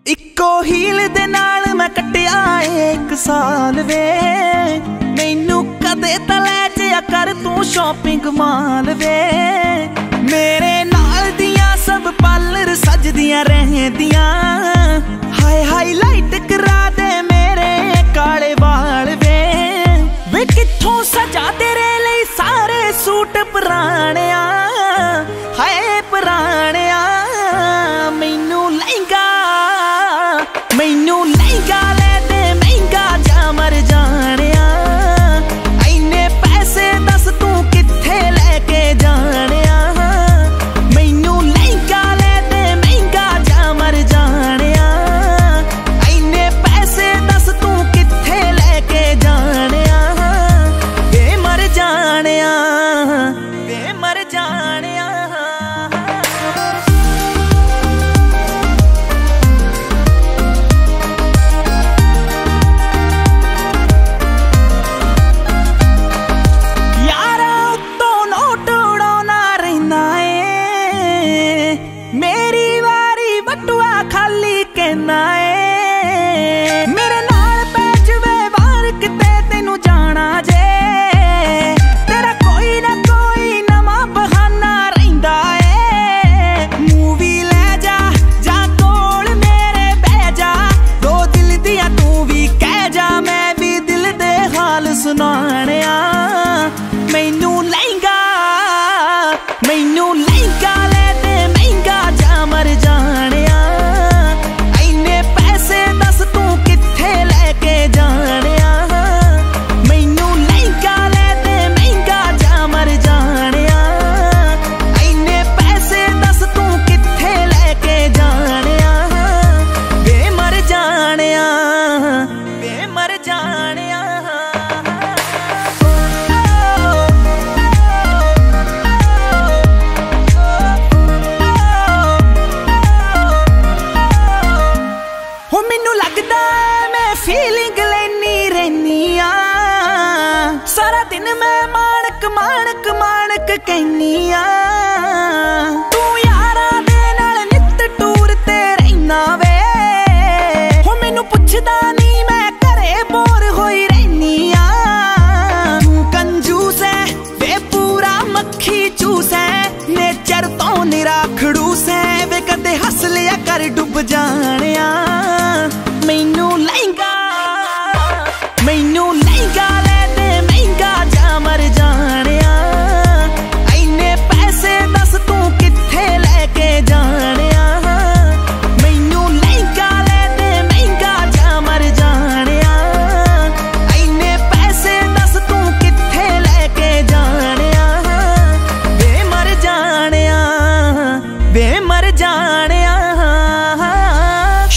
इक्को हील दे नाल मैं कट्टिया 1 साल वे। मैनू कदे तां लै जाया कर तू शॉपिंग माल वे। मेरे नाल दियां सब पार्लर सजदियां रहंदियां। हाय हाईलाइट करा दे मेरे काले वाल वे। वे कित्थों सजा तेरे लई सारे सूट पुराणिया। हाय पुराणिया मैनू लहंगा ले दे महंगा जा मर जानिया। इन्ने पैसे दस तू कित्थे लेके जानिया। मैनू लहंगा ले दे महंगा जा मर जानिया। इन्ने पैसे दस तू कित्थे लेके जानिया। वे मर जानिया वे मर जानिया। मेरे नाल पै जवे वार किते तेनू जाना जे। तेरा कोई ना कोई नवा बहाना रहिंदा ए। मूवी ले जा कोल मेरे बह जा। दो दिल दिया तू भी कह जा मैं भी दिल दे हाल सुनाणिया। मैनू लहंगा ले दे महंगा जा मर जानिया। फीलिंग लेनी रहनी आ सारा दिन मैं माणक माणक माणक कहनी आ। तू यारा दे नाल नित टूर ते रहना वे। हो मैनू पुछदा नहीं मैं घरे बोर होई रहनी आ। तू कंजूस है वे पूरा मक्खी चूस है। नेचर तो निरा खड़ूस है वे कदे हस लिया कर डुब जानिया। मैनू लहंगा ले दे महंगा जा मर जानिया। इन्ने पैसे दस तू कित्थे लेके जानिया। मैनू लहंगा ले दे महंगा जा मर जानिया। इन्ने पैसे दस तू कित्थे लेके जानिया। वे मर जानिया वे मर जानिया।